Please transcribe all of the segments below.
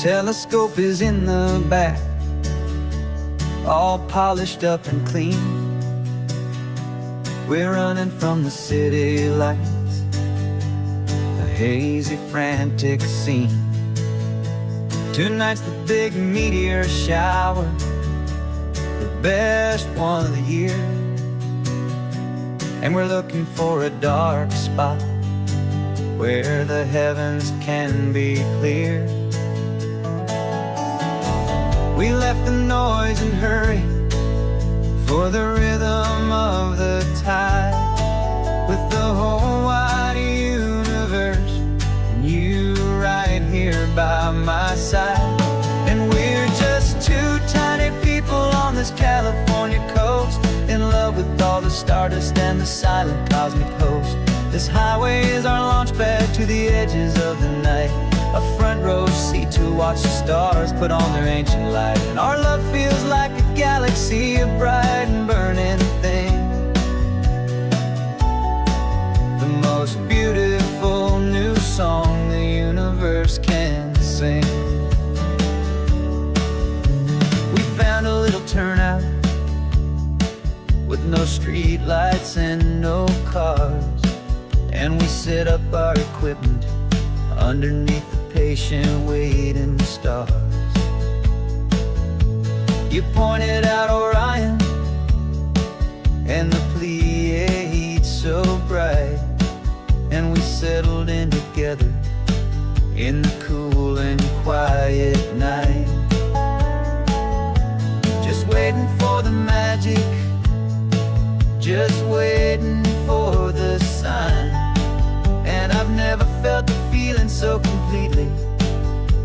Telescope is in the back, all polished up and clean. We're running from the city lights, a hazy, frantic scene. Tonight's the big meteor shower, the best one of the year. And we're looking for a dark spot where the heavens can be clear. We left the noise and hurry for the rhythm of the tide, with the whole wide universe and you right here by my side. And we're just two tiny people on this California coast, in love with all the stardust and the silent cosmic host. This highway is our launch pad to the edges of the night, a front row seat to watch the stars put on their ancient light. And our love feels like a galaxy, a bright and burning thing, the most beautiful new song the universe can sing. We found a little turnout with no street lights and no cars, and we set up our equipment underneath the patient waiting stars. You pointed out Orion and the Pleiades so bright, and we settled in together in the cool and quiet night, just waiting for the magic, just waiting for the sign. And I've never felt the feeling so completely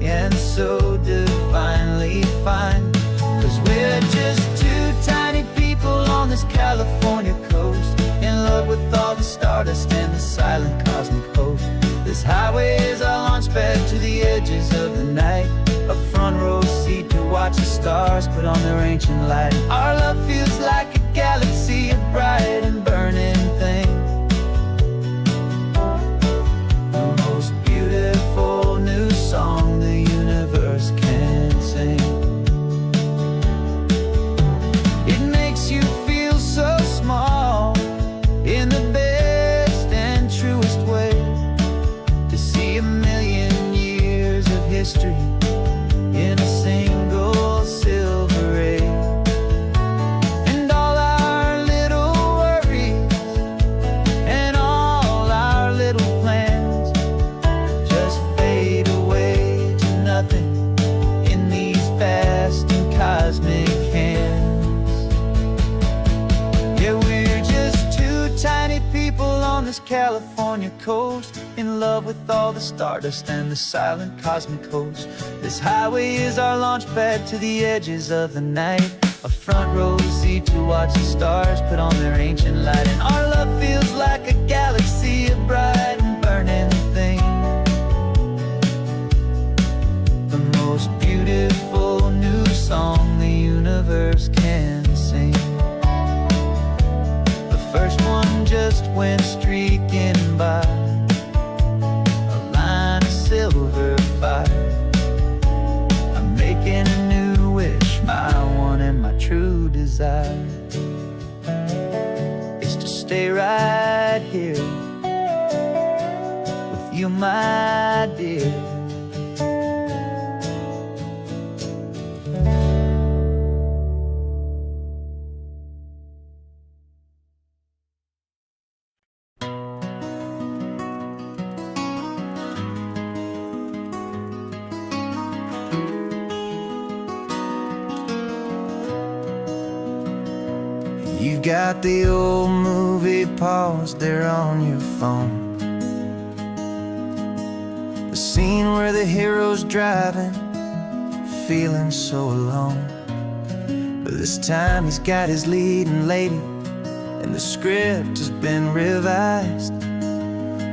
and so divinely fine. 'Cause we're just two tiny people on this California coast, in love with all the stardust and the silent cosmic host. This highway is our launch pad to the edges of the night, a front row seat to watch the stars put on their ancient light. Our love feels like a galaxy, a bright and burning thing, the most beautiful new song the universe can sing. It makes you feel so small in the best and truest way, to see a million years of history in a single silver ray. And all our little worries and all our little plans just fade away to nothing in these vast and cosmic hands. Yeah, we're just two tiny people on this California coast, in love with all the stardust and the silent cosmic host. This highway is our launch pad to the edges of the night, a front row seat to watch the stars put on their ancient light. And our love feels like a galaxy, a bright and burning thing, the most beautiful new song the universe can sing. The first one just went streaking by, a line of silver fire. I'm making a new wish, my one and my true desire is to stay right here with you, my dear. You've got the old movie paused there on your phone, the scene where the hero's driving, feeling so alone. But this time he's got his leading lady, and the script has been revised.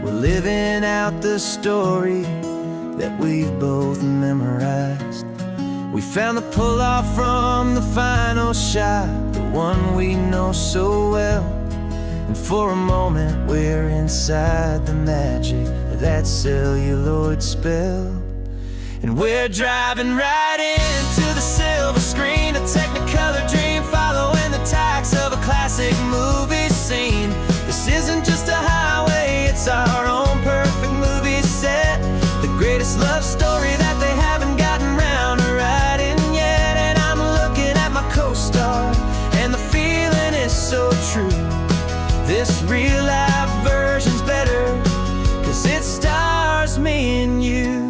We're living out the story that we've both memorized. We found the pull-off from the final shot, the one we know so well. And for a moment we're inside the magic of that celluloid spell. And we're driving right into the silver screen, a technicolor dream, following the tacks of a classic movie scene. This isn't just a highway, it's our own perfect movie set, the greatest love story that they haven't gotten round to writing yet. And I'm looking at my co-star, and the feeling is so true. This real-life version's better, 'cause it stars me and you.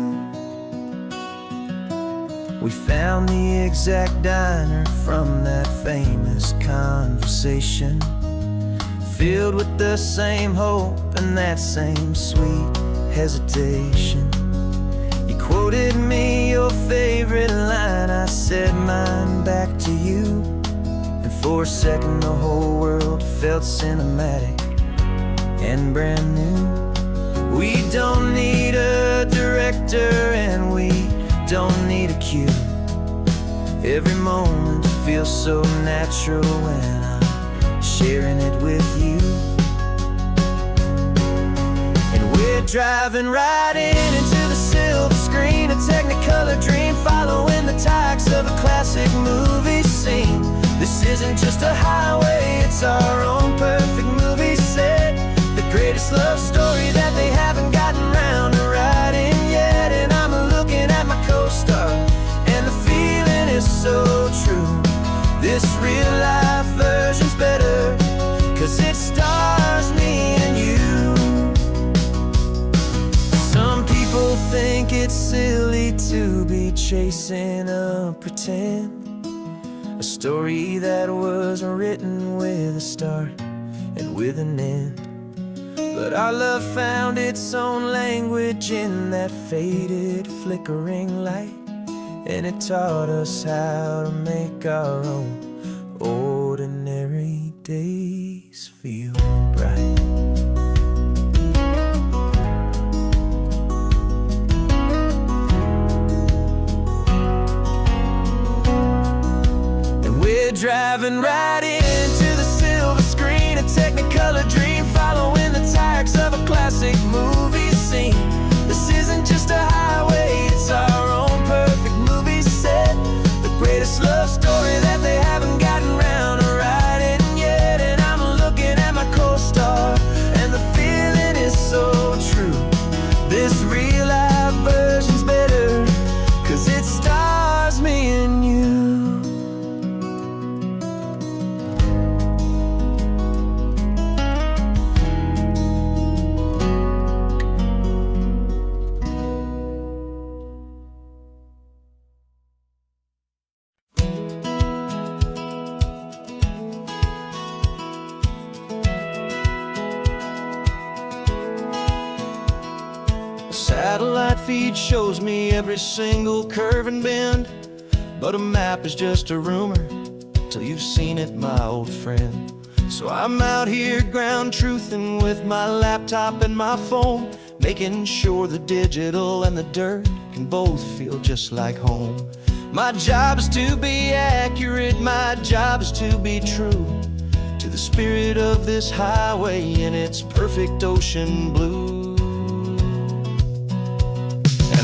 We found the exact diner from that famous conversation, filled with the same hope and that same sweet hesitation. You quoted me your favorite line, I said mine back to you, and for a second the whole world felt cinematic and brand new. We don't need a director and we don't need a cue. Every moment feels so natural when I'm sharing it with you. And we're driving right into the silver screen, a technicolor dream, following the tacks of a classic movie scene. This isn't just a highway, it's our own perfect movie set, the greatest love story that they haven't gotten round to writing yet. And I'm looking at my co-star, and the feeling is so true. This real-life version's better, 'cause it stars me and you. Some people think it's silly to be chasing a pretend, a story that was written with a start and with an end. But our love found its own language in that faded, flickering light, and it taught us how to make our own ordinary days feel bright. And we're driving right into the silver screen, a technicolor dream, following the tacks of a classic movie scene. This isn't just a highway, it's our own perfect movie set, the greatest love story that they haven't gotten round to writing yet. And I'm looking at my co-star, and the feeling is so true. This real-life version's better, 'cause it stars me and you. Satellite feed shows me every single curve and bend, but a map is just a rumor till you've seen it, my old friend. So I'm out here ground truthing with my laptop and my phone, making sure the digital and the dirt can both feel just like home. My job is to be accurate, my job is to be true to the spirit of this highway in its perfect ocean blue.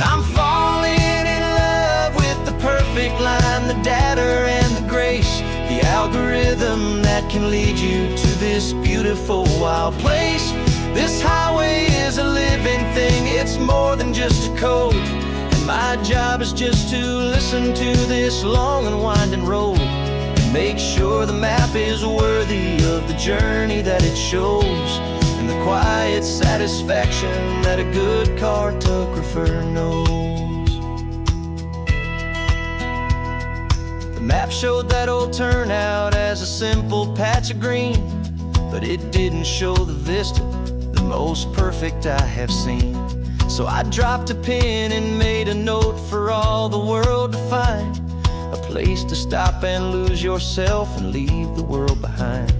I'm falling in love with the perfect line, the data and the grace, the algorithm that can lead you to this beautiful wild place. This highway is a living thing, it's more than just a code, and my job is just to listen to this long and winding road and make sure the map is worthy of the journey that it shows, and the quiet satisfaction that a good cartographer knows. The map showed that old turnout as a simple patch of green, but it didn't show the vista, the most perfect I have seen. So I dropped a pin and made a note for all the world to find, a place to stop and lose yourself and leave the world behind.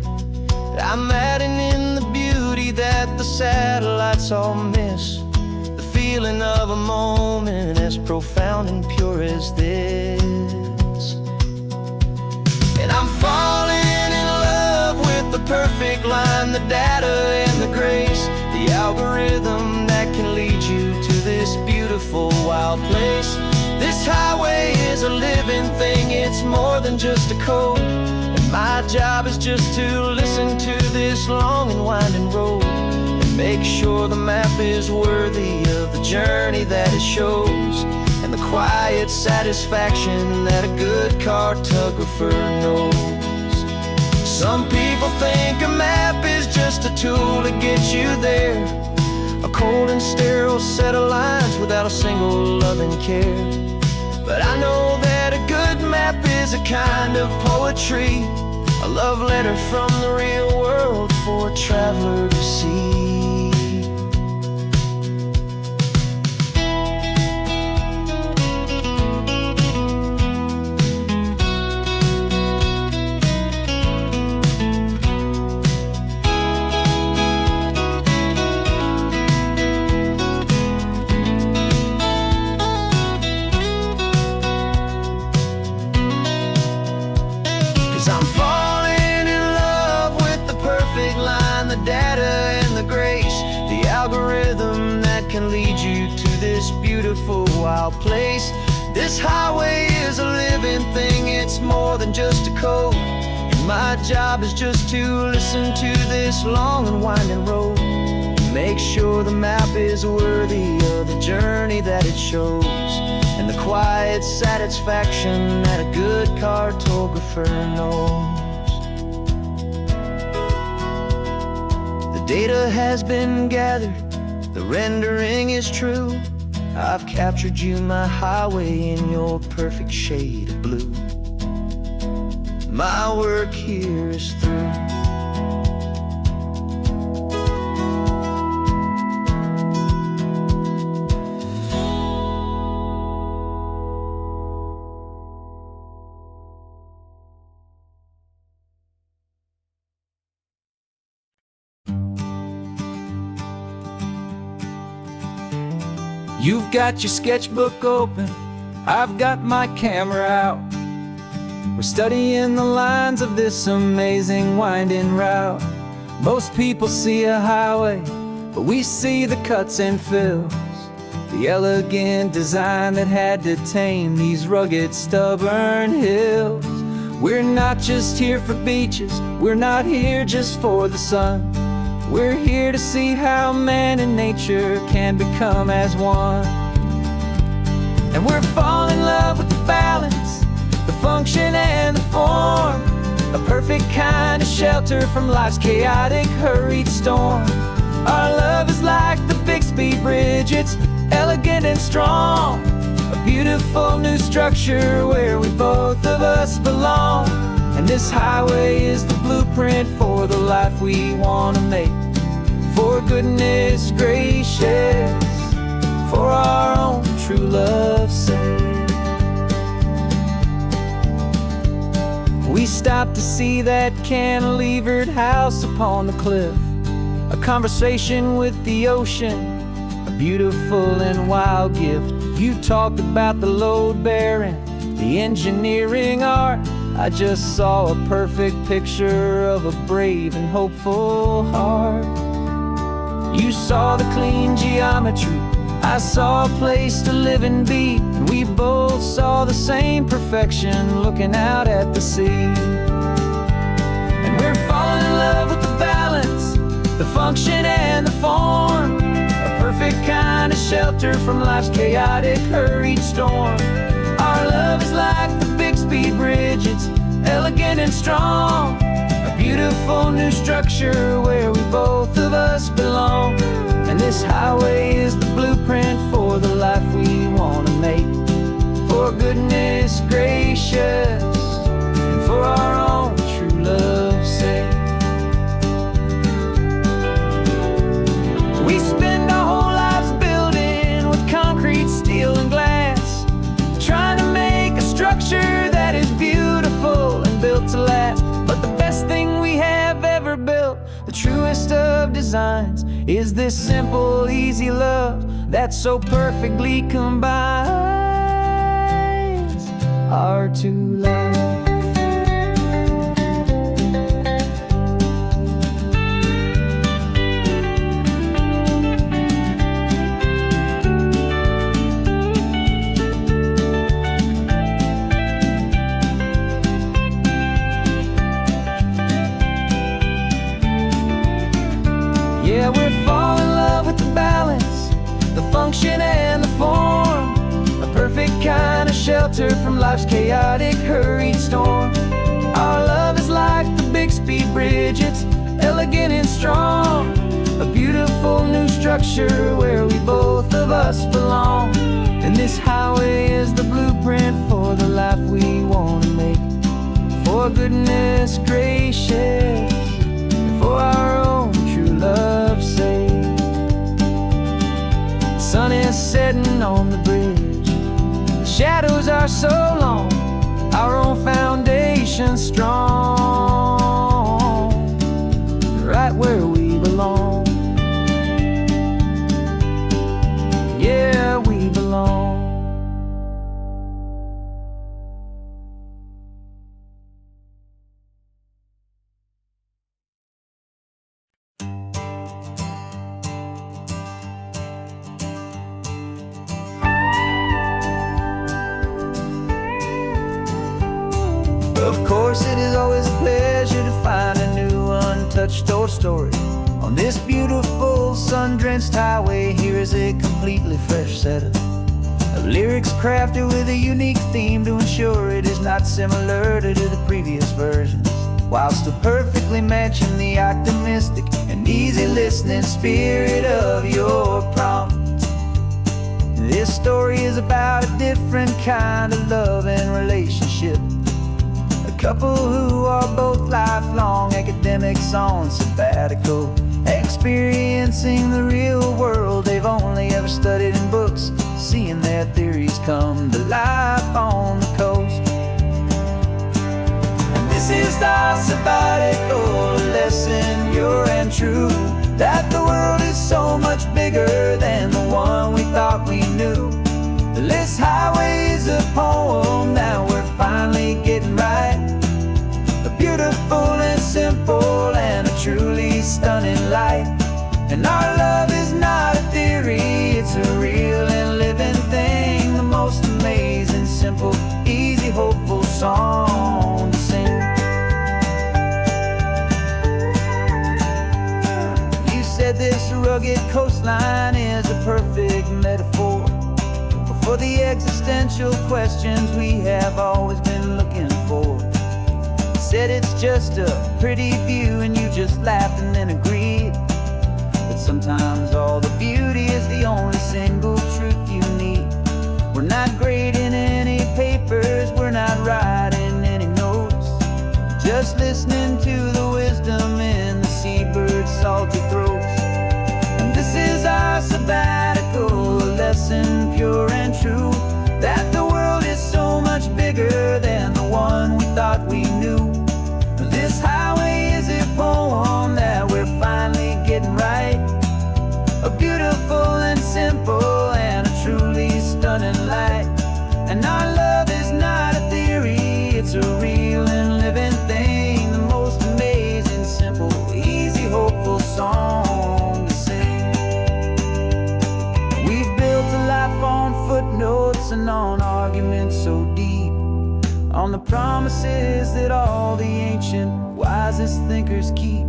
I'm adding in the beauty that the satellites all miss, the feeling of a moment as profound and pure as this. And I'm falling in love with the perfect line, the data and the grace, the algorithm that can lead you to this beautiful wild place. is a living thing, it's more than just a code. And my job is just to listen to this long and winding road and make sure the map is worthy of the journey that it shows, and the quiet satisfaction that a good cartographer knows. Some people think a map is just a tool to get you there, a cold and sterile set of lines without a single loving care. But I know that a good map is a kind of poetry, a love letter from the real world for a traveler to see. I'm falling in love with the perfect line, the data and the grace, the algorithm that can lead you to this beautiful wild place. This highway is a living thing, it's more than just a code. And my job is just to listen to this long and winding road and make sure the map is worthy of the journey that it shows, and the quiet satisfaction that a good cartographer knows. The data has been gathered, the rendering is true. I've captured you, my highway, in your perfect shade of blue. My work here is through. You've got your sketchbook open, I've got my camera out. We're studying the lines of this amazing winding route. Most people see a highway, but we see the cuts and fills, the elegant design that had to tame these rugged, stubborn hills. We're not just here for beaches, we're not here just for the sun. We're here to see how man and nature can become as one. And we're falling in love with the balance, the function and the form, a perfect kind of shelter from life's chaotic, hurried storm. Our love is like the Bixby Bridge, it's elegant and strong, a beautiful new structure where we both of us belong. And this highway is the blueprint for the life we want to make. For goodness gracious, for our own true love's sake. We stopped to see that cantilevered house upon the cliff, a conversation with the ocean, a beautiful and wild gift. You talked about the load bearing, the engineering art. I just saw a perfect picture of a brave and hopeful heart. You saw the clean geometry, I saw a place to live and be, and we both saw the same perfection looking out at the sea. And we're falling in love with the balance, the function and the form, a perfect kind of shelter from life's chaotic, hurried storm. Our love is like the Bixby Bridge, it's elegant and strong, a beautiful new structure where we both of us belong. And this highway is the blueprint for the life we want to make. For goodness gracious, and for our own true love's sake. We spend our whole lives building with concrete, steel and glass, trying to make a structure that is beautiful and built to last. But the best thing we have ever built, the truest of designs, is this simple, easy love that so perfectly combines our two lives. function and the form, a perfect kind of shelter from life's chaotic, hurried storm. Our love is like the Bixby Bridge, it's elegant and strong, a beautiful new structure where we both of us belong. And this highway is the blueprint for the life we want to make. For goodness gracious, for our own true love's sake. The sun is setting on the bridge, the shadows are so long, our own foundation strong, right where we belong. Yeah, we belong. Of course, it is always a pleasure to find a new untouched old story. On this beautiful sun-drenched highway, here is a completely fresh set of lyrics crafted with a unique theme to ensure it is not similar to the previous versions, while still perfectly matching the optimistic and easy listening spirit of your prompt. This story is about a different kind of love and relationship. A couple who are both lifelong academics on sabbatical, experiencing the real world they've only ever studied in books, seeing their theories come to life on the coast. And this is our sabbatical lesson, pure and true, that the world is so much bigger than the one we thought we knew. This highway is a poem that we're finally getting right, a beautiful and simple and a truly stunning light. And our love is not a theory, it's a real and living thing, the most amazing, simple, easy, hopeful song to sing. You said this rugged coastline is a perfect metaphor for the existential questions we have always been looking for. Said it's just a pretty view and you just laughed and then agreed. But sometimes all the beauty is the only single truth you need. We're not grading any papers, we're not writing any notes, just listening to the wisdom in the seabird's salty throats. And this is our sabbatical lesson, pure and true, that the world is so much bigger than the one we thought we knew. This highway is a poem that we're finally getting right, a beautiful and simple and a truly stunning light. And our love is not a theory, it's a real and living thing, the most amazing, simple, easy, hopeful song to sing. We've built a life on footnotes and on arguments so deep, on the promises that all the ancient, wisest thinkers keep.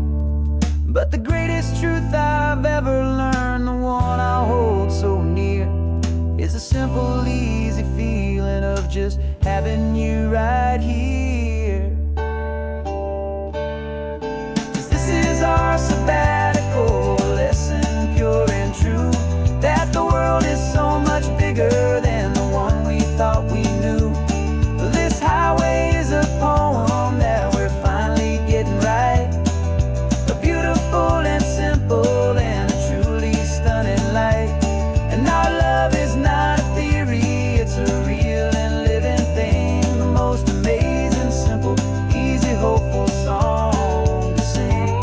But the greatest truth I've ever learned, the one I hold so near, is a simple, easy feeling of just having you right here. 'Cause this is our sabbatical lesson, pure and true, that the world is so much bigger than the one we thought we knew. This highway is a poem that we're finally getting right, a beautiful and simple and a truly stunning light. And our love is not a theory, it's a real and living thing, the most amazing, simple, easy, hopeful song to sing.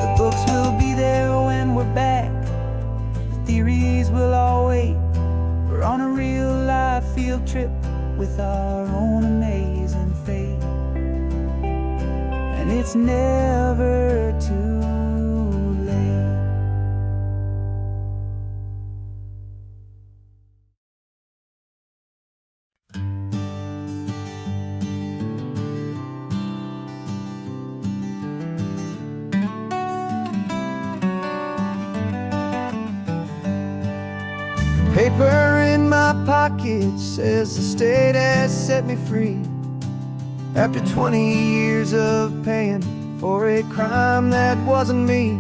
The books will be there when we're back, the theories will all wait. We're on a real life field trip with our own amazing fate, and it's never too late. Paper in my pocket says the state has set me free after 20 years of paying for a crime that wasn't me.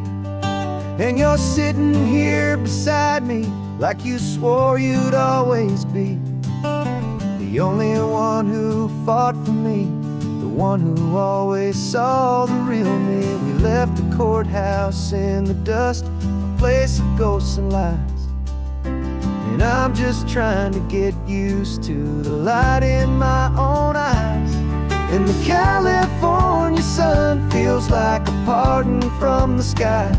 And you're sitting here beside me like you swore you'd always be the only one who fought for me, the one who always saw the real me. We left the courthouse in the dust, a place of ghosts and lies. And I'm just trying to get used to the light in my own eyes. And the California sun feels like a pardon from the sky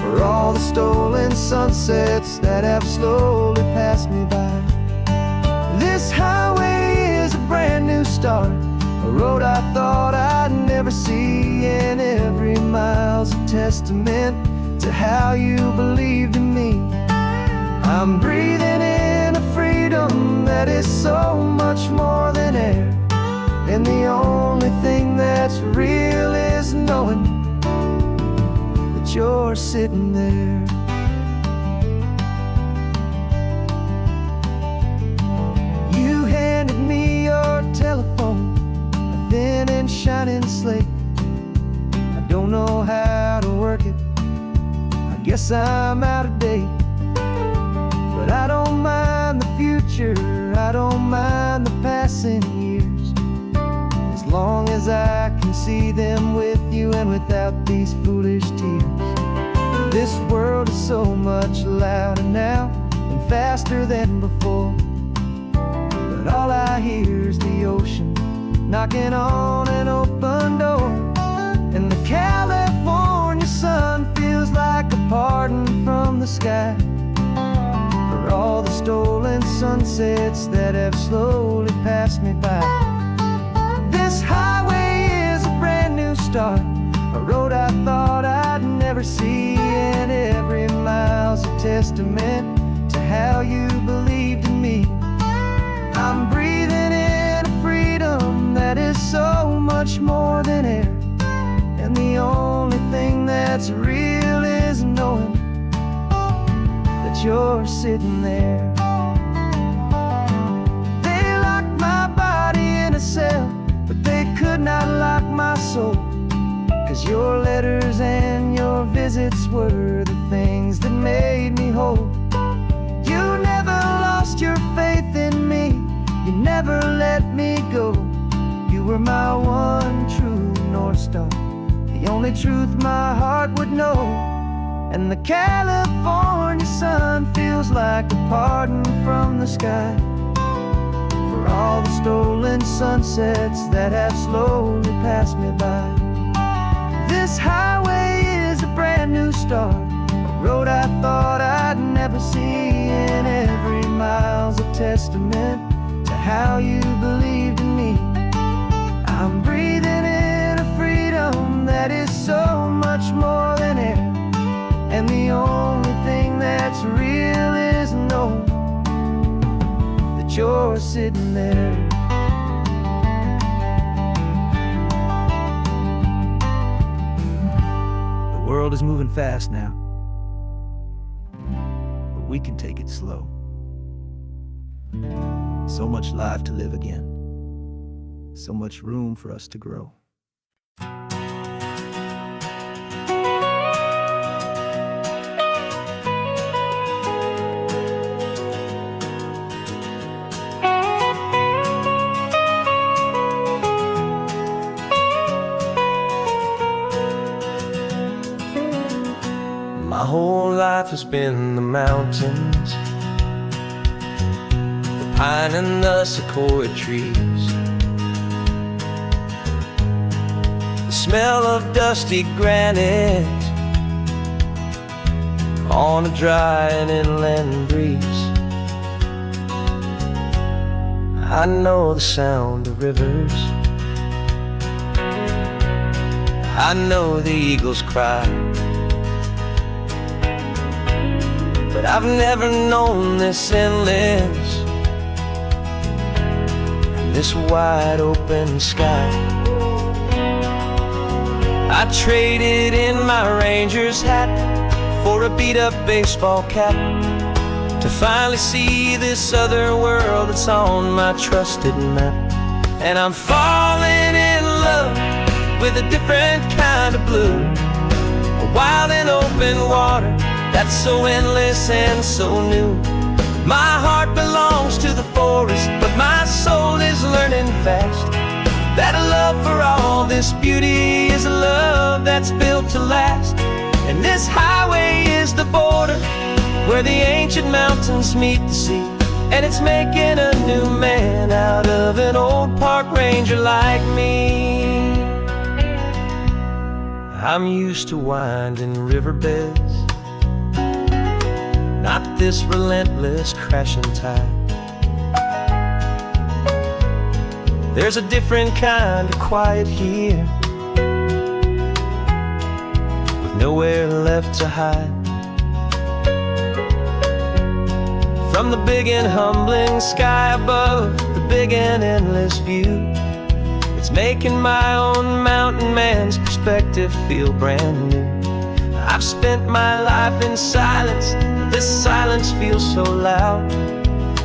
for all the stolen sunsets that have slowly passed me by. This highway is a brand new start, a road I thought I'd never see, and every mile's a testament to how you believed in me. I'm breathing in a freedom that is so much more than air, and the only thing that's real is knowing that you're sitting there. You handed me your telephone, a thin and shining slate. I don't know how to work it, I guess I'm out of date. But I don't mind the future, I don't mind the passing years, as long as I can see them with you and without these foolish tears. This world is so much louder now and faster than before, but all I hear is the ocean knocking on an open door. And the California sun feels like a pardon from the sky for all the stolen sunsets that have slowly passed me by. This highway is a brand new start, a road I thought I'd never see, and every mile's a testament to how you believed in me. I'm breathing in a freedom that is so much more than air, and the only thing that's real is knowing that you're sitting there. They locked my body in a cell, but they could not lock my soul, 'cause your letters and your visits were the things that made me whole. You never lost your faith in me, you never let me go. You were my one true North Star, the only truth my heart would know. And the California sun feels like a pardon from the sky for all the stolen sunsets that have slowly passed me by. This highway is a brand new start, a road I thought I'd never see, and every mile's a testament to how you believed in me. I'm breathing in a freedom that is so much more than air, and the only thing that's real is knowing that you're sitting there. The world is moving fast now, but we can take it slow. So much life to live again, so much room for us to grow. My whole life has been the mountains, the pine and the sequoia trees, the smell of dusty granite on a dry and inland breeze. I know the sound of rivers, I know the eagles cry, but I've never known this endless, this wide open sky. I traded in my Ranger's hat for a beat-up baseball cap, to finally see this other world that's on my trusted map. And I'm falling in love with a different kind of blue, a wild and open water that's so endless and so new. My heart belongs to the forest, but my soul is learning fast that a love for all this beauty is a love that's built to last. And this highway is the border where the ancient mountains meet the sea, and it's making a new man out of an old park ranger like me. I'm used to winding riverbeds, not this relentless crashing tide. There's a different kind of quiet here, with nowhere left to hide. From the big and humbling sky above, the big and endless view, it's making my own mountain man's perspective feel brand new. I've spent my life in silence, this silence feels so loud.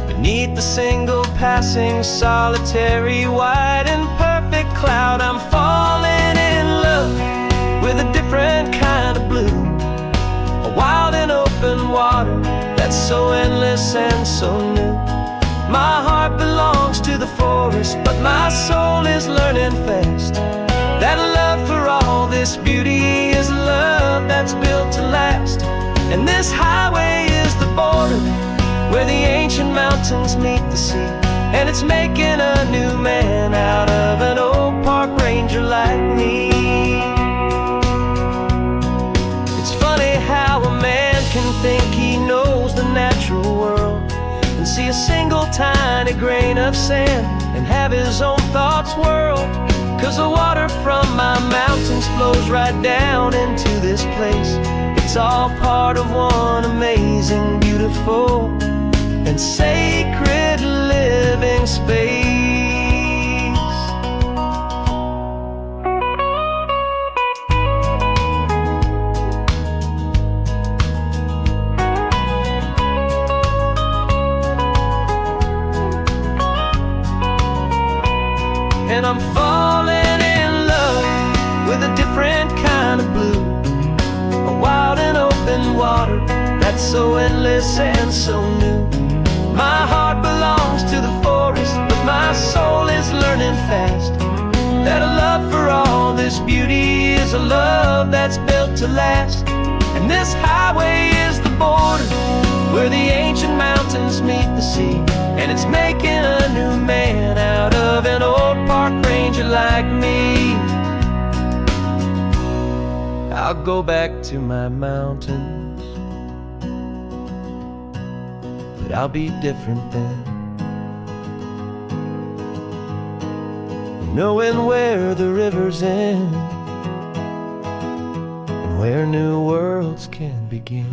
Beneath the single passing solitary white and perfect cloud, I'm falling in love with a different kind of blue, a wild and open water that's so endless and so new. My heart belongs to the forest, but my soul is learning fast that a love for all this beauty is a love that's built to last. And this highway is the border where the ancient mountains meet the sea, and it's making a new man out of an old park ranger like me. It's funny how a man can think he knows the natural world and see a single tiny grain of sand and have his own thoughts whirl. 'Cause the water from my mountains flows right down into this place. It's all part of one amazing, beautiful, and sacred living space. And I'm falling in love with a different kind of blue, a wild and open water that's so endless and so new. My heart belongs to the forest, but my soul is learning fast that a love for all this beauty is a love that's built to last. And this highway is the border where the ancient mountains meet the sea, and it's making a new man out of an old park ranger like me. I'll go back to my mountains, but I'll be different then, knowing where the rivers end and where new worlds can begin.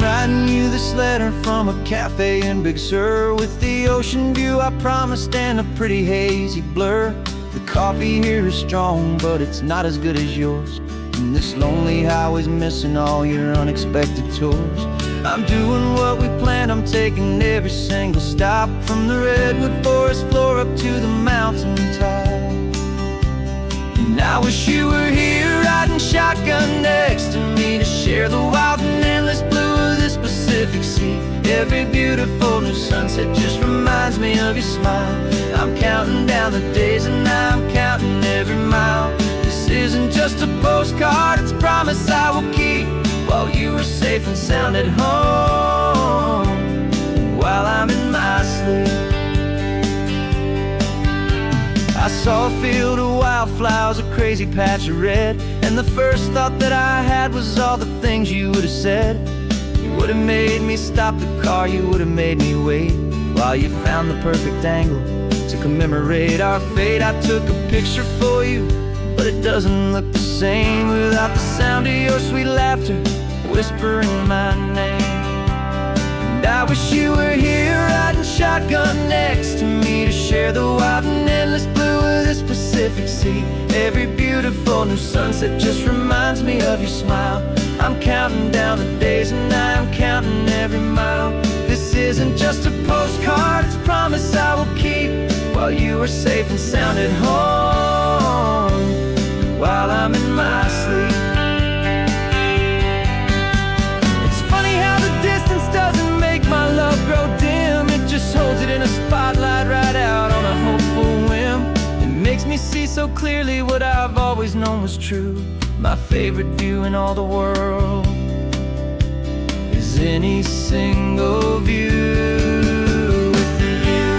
Writing you this letter from a cafe in Big Sur, with the ocean view I promised and a pretty hazy blur. The coffee here is strong, but it's not as good as yours, and this lonely highway's missing all your unexpected tours. I'm doing what we planned, I'm taking every single stop, from the redwood forest floor up to the mountain top. And I wish you were here riding shotgun next to me to share the wild and endless blue of this Pacific Sea. Every beautiful new sunset just reminds me of your smile. I'm counting down the days and I'm counting every mile. This isn't just a postcard, it's a promise I will keep, while you are safe and sound at home, while I'm in my sleep. I saw a field of wildflowers, a crazy patch of red, and the first thought that I had was all the things you would have said. You would have made me stop the car, you would have made me wait, while you found the perfect angle to commemorate our fate. I took a picture for you, but it doesn't look the same without the sound of your sweet laughter whispering my name. And I wish you were here riding shotgun next to me to share the wild and endless blue of this Pacific Sea. Every beautiful new sunset just reminds me of your smile. I'm counting down the days and I am counting every mile. This isn't just a postcard, it's a promise I will keep, while you are safe and sound at home, while I'm in my sleep. It's funny how the distance doesn't make my love grow dim. It just holds it in a spotlight right out on a hopeful whim. It makes me see so clearly what I've always known was true. My favorite view in all the world is any single view with you.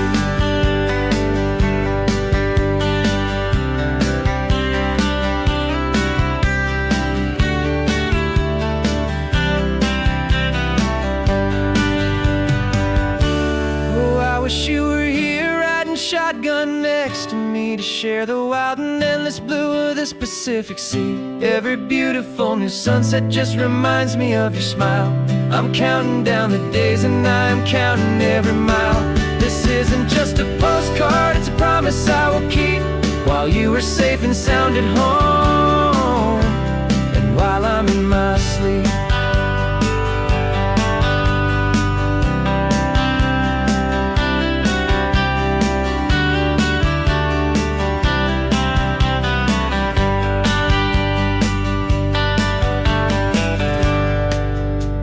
Oh, I wish you were here riding shotgun next to me to share the wild and endless blue of this Pacific Sea. Every beautiful new sunset just reminds me of your smile. I'm counting down the days and I am counting every mile. This isn't just a postcard, it's a promise I will keep, while you are safe and sound at home, and while I'm in my sleep.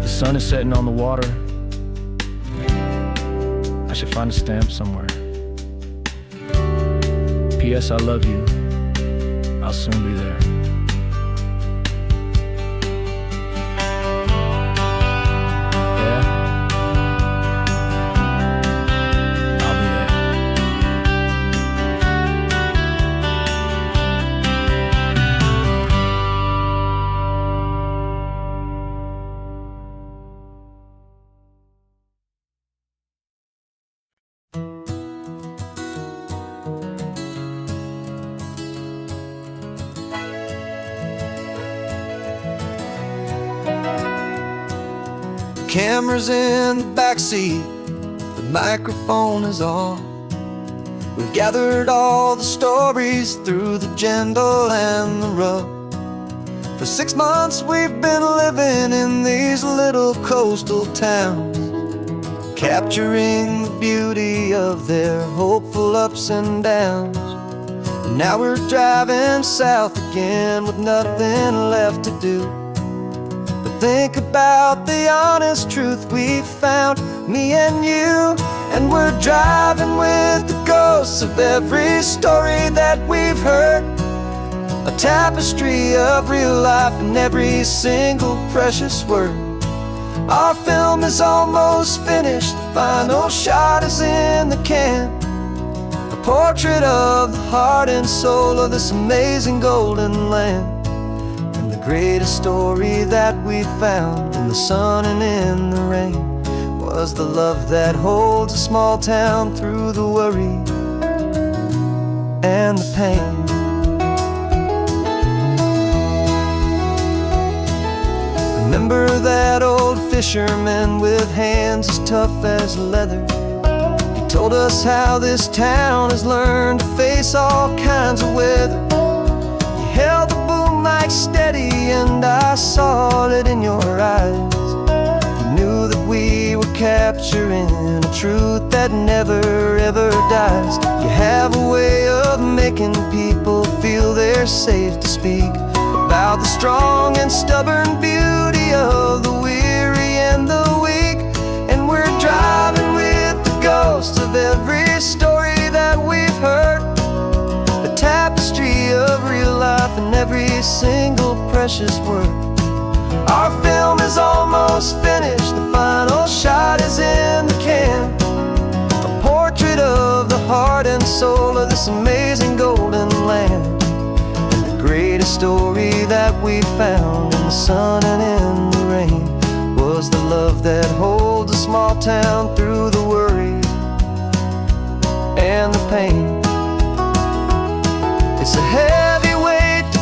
The sun is setting on the water. I should find a stamp somewhere. P.S. I love you. I'll soon be there. Yeah? I'll be there. Camera's in the backseat, the microphone is on. We've gathered all the stories through the gentle and the rough. For 6 months we've been living in these little coastal towns, capturing the beauty of their hopeful ups and downs. And now we're driving south again with nothing left to do. Think about the honest truth we found, me and you. And we're driving with the ghosts of every story that we've heard, a tapestry of real life in every single precious word. Our film is almost finished, the final shot is in the can, a portrait of the heart and soul of this amazing golden land. Greatest story that we found in the sun and in the rain was the love that holds a small town through the worry and the pain. Remember that old fisherman with hands as tough as leather? He told us how this town has learned to face all kinds of weather. You held the boom mic steady and I saw it in your eyes. You knew that we were capturing a truth that never ever dies. You have a way of making people feel they're safe to speak about the strong and stubborn beauty of the weary and the weak. And we're driving with the ghosts of every story that we've heard, a tapestry of real life in every single precious word. Our film is almost finished, the final shot is in the can, a portrait of the heart and soul of this amazing golden land. And the greatest story that we found in the sun and in the rain was the love that holds a small town through the worry and the pain. It's a heavy weight to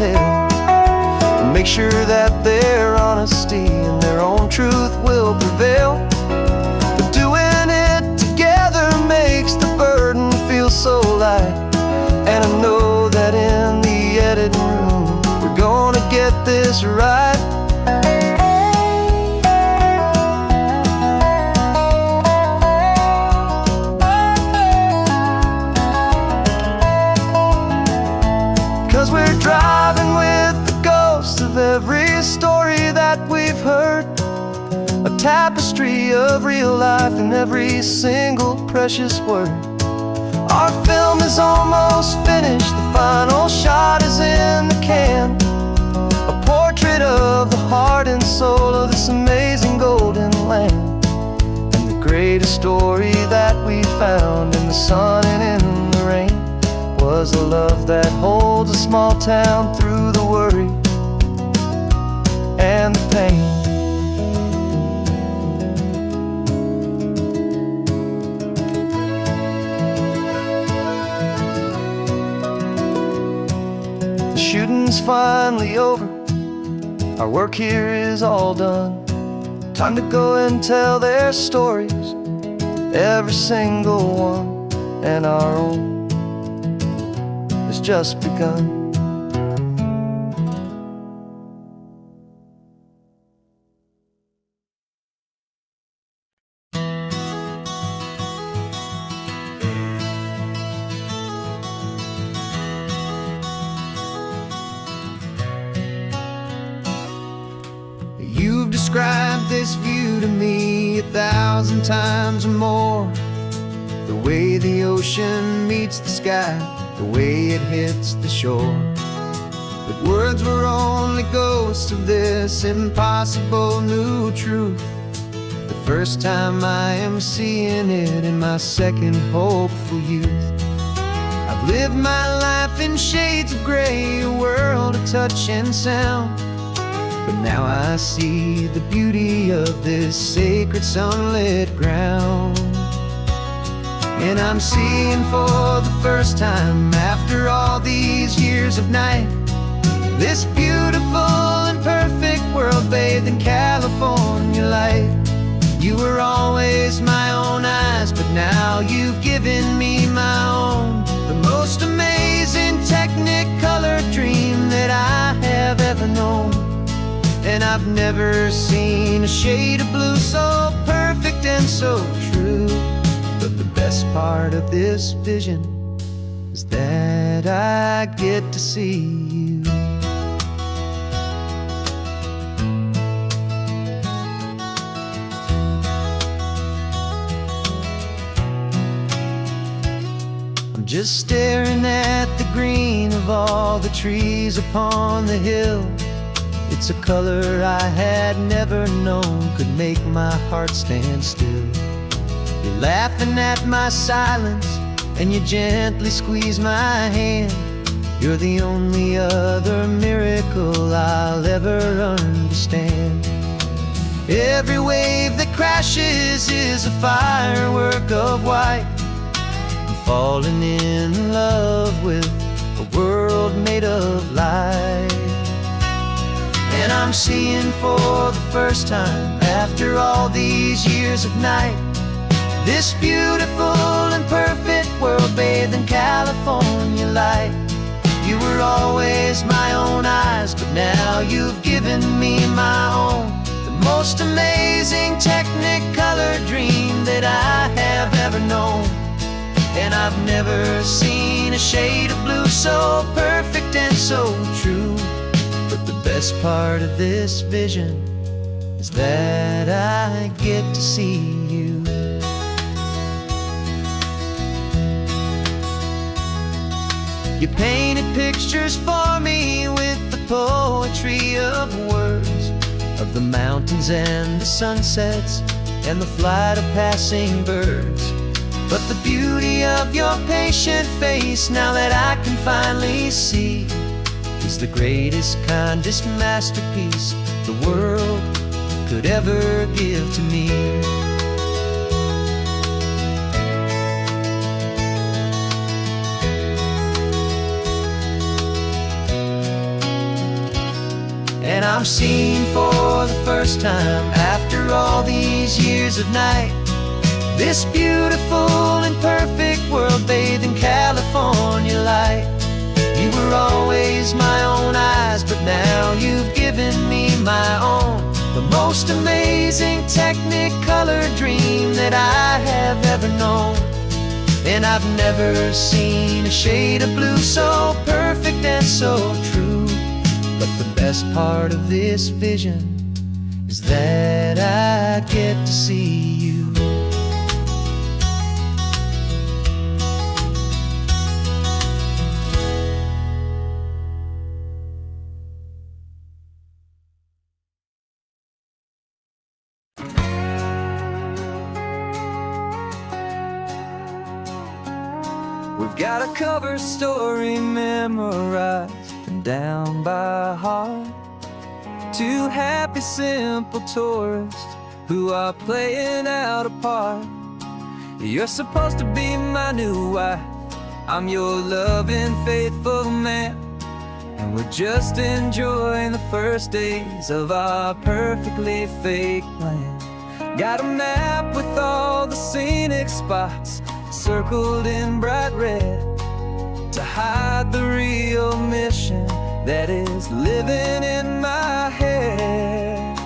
tale. Make sure that their honesty and their own truth will prevail. But doing it together makes the burden feel so light. And I know that in the editing room we're gonna get this right. 'Cause we're driving with the ghosts of every story that we've heard, a tapestry of real life in every single precious word. Our film is almost finished, the final shot is in the can, a portrait of the heart and soul of this amazing golden land. And the greatest story that we found in the sun and in the rain was a love that holds a small town through the worry and the pain. The shooting's finally over, our work here is all done. Time to go and tell their stories, every single one, and our own has just begun. You've described this view to me 1,000 times or more. The way the ocean meets the sky, the way it hits the shore. But words were only ghosts of this impossible new truth. The first time I am seeing it in my second hopeful youth. I've lived my life in shades of gray, a world of touch and sound. But now I see the beauty of this sacred sunlit ground. And I'm seeing for the first time after all these years of night, this beautiful and perfect world bathed in California light. You were always my own eyes, but now you've given me my own. The most amazing technicolor dream that I have ever known. And I've never seen a shade of blue so perfect and so true. But the best part of this vision is that I get to see you. I'm just staring at the green of all the trees upon the hill. It's a color I had never known could make my heart stand still. You're laughing at my silence, and you gently squeeze my hand. You're the only other miracle I'll ever understand. Every wave that crashes is a firework of white. I'm falling in love with a world made of light. And I'm seeing for the first time after all these years of night, this beautiful and perfect world bathed in California light. You were always my own eyes, but now you've given me my own. The most amazing technicolor dream that I have ever known. And I've never seen a shade of blue so perfect and so true. But the best part of this vision is that I get to see you. You painted pictures for me with the poetry of words, of the mountains and the sunsets and the flight of passing birds. But the beauty of your patient face, now that I can finally see, is the greatest, kindest masterpiece the world could ever give to me. And I'm seeing for the first time, after all these years of night, this beautiful and perfect world bathed in California light. You were always my own eyes, but now you've given me my own, the most amazing technicolor dream that I have ever known. And I've never seen a shade of blue so perfect and so true. But the best part of this vision is that I get to see you. We've got a cover story memorized and down by heart. Two happy, simple tourists who are playing out a part. You're supposed to be my new wife, I'm your loving, faithful man, and we're just enjoying the first days of our perfectly fake plan. Got a map with all the scenic spots circled in bright red to hide the real mission that is living in my head.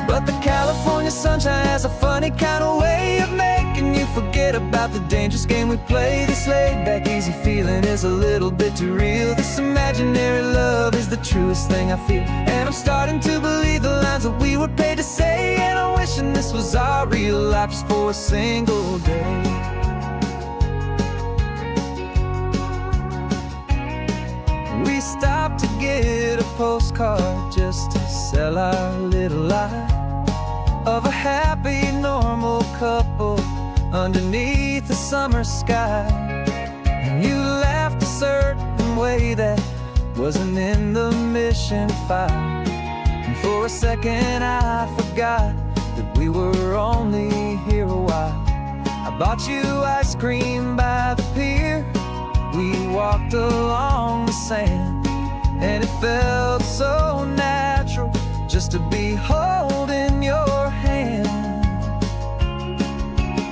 But the California sunshine has a funny kind of way of making you forget about the dangerous game we play. This laid-back, easy feeling is a little bit too real. This imaginary love is the truest thing I feel, and I'm starting to believe the lines that we were paid to say. And I'm wishing this was our real life just for a single day. We stopped to get a postcard just to sell our little lie of a happy, normal couple underneath the summer sky. And you laughed a certain way that wasn't in the mission file, and for a second I forgot that we were only here a while. I bought you ice cream by the pier, we walked along the sand, and it felt so natural just to be holding your hand.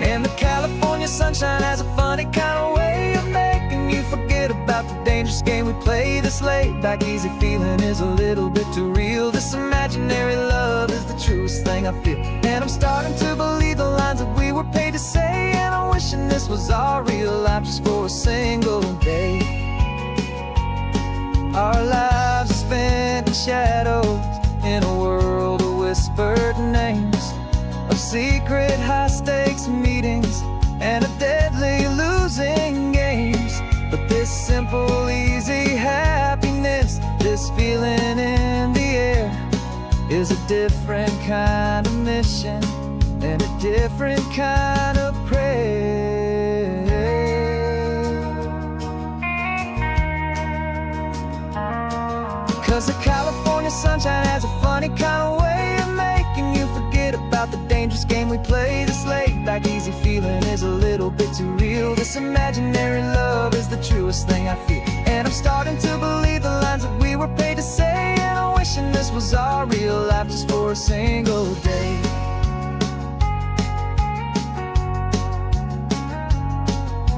And the California sunshine has a funny kind of way of making you forget about the dangerous game we play. This laid-back, easy feeling is a little bit too real. This imaginary love is the truest thing I feel, and I'm starting to believe the lines that we were paid to say. And I'm wishing this was our real life just for a single day. Our lives are spent in shadows, in a world of whispered names, of secret high-stakes meetings and of deadly losing games. But this simple, easy happiness, this feeling in the air, is a different kind of mission and a different kind of prayer. 'Cause the California sunshine has a funny kind of way of making you forget about the dangerous game we play. This laid-back, easy feeling is a little bit too real. This imaginary love is the truest thing I feel, and I'm starting to believe the lines that we were paid to say. And I'm wishing this was our real life just for a single day.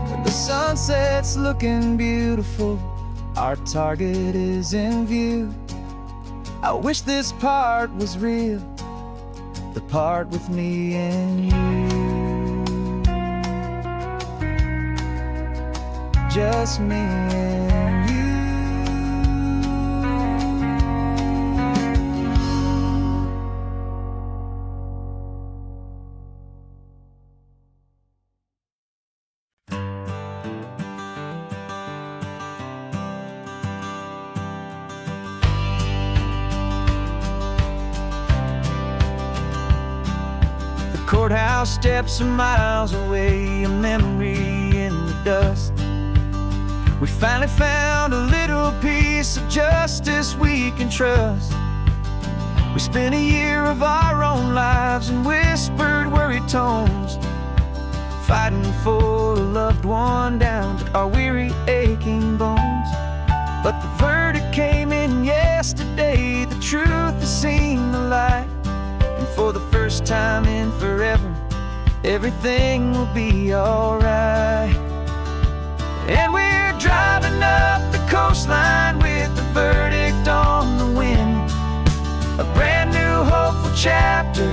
When the sunset's looking beautiful, our target is in view. I wish this part was real, the part with me and you. Just me and you. Courthouse steps are miles away, a memory in the dust. We finally found a little piece of justice we can trust. We spent a year of our own lives in whispered, worried tones, fighting for a loved one down to our weary, aching bones. But the verdict came in yesterday, the truth has seen the light, and for the first time in forever, everything will be alright. And we're driving up the coastline with the verdict on the wind. A brand new hopeful chapter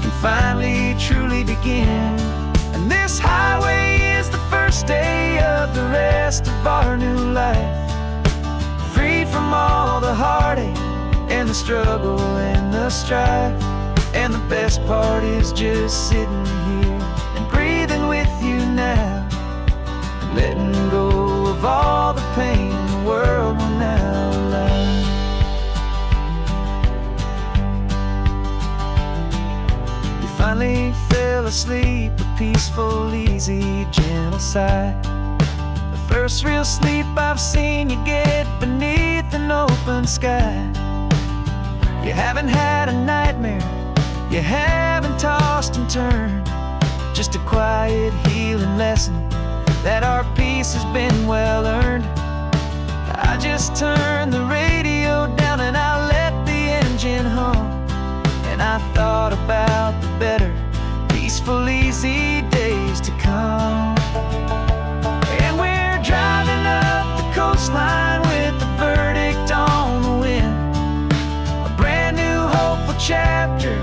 can finally truly begin. And this highway is the first day of the rest of our new life, freed from all the heartache and the struggle and the strife. And the best part is just sitting here and breathing with you now, letting go of all the pain the world will now allow. You finally fell asleep, a peaceful, easy, gentle sigh. The first real sleep I've seen you get beneath an open sky. You haven't had a nightmare, you haven't tossed and turned, just a quiet healing lesson that our peace has been well earned. I just turned the radio down and I let the engine hum, and I thought about the better, peaceful, easy days to come. And we're driving up the coastline with the verdict on the wind. A brand new hopeful chapter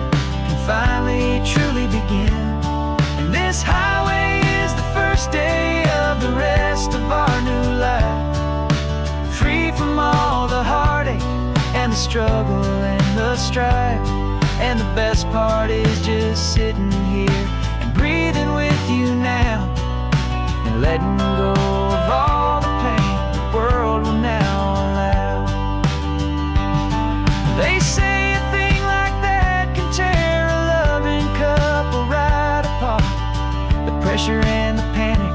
can finally truly begin. And this highway is the first day of the rest of our new life, free from all the heartache and the struggle and the strife. And the best part is just sitting here and breathing with you now, and letting go of all the pain the world will now allow. They say a thing like that can tear a loving couple right apart. The pressure and the panic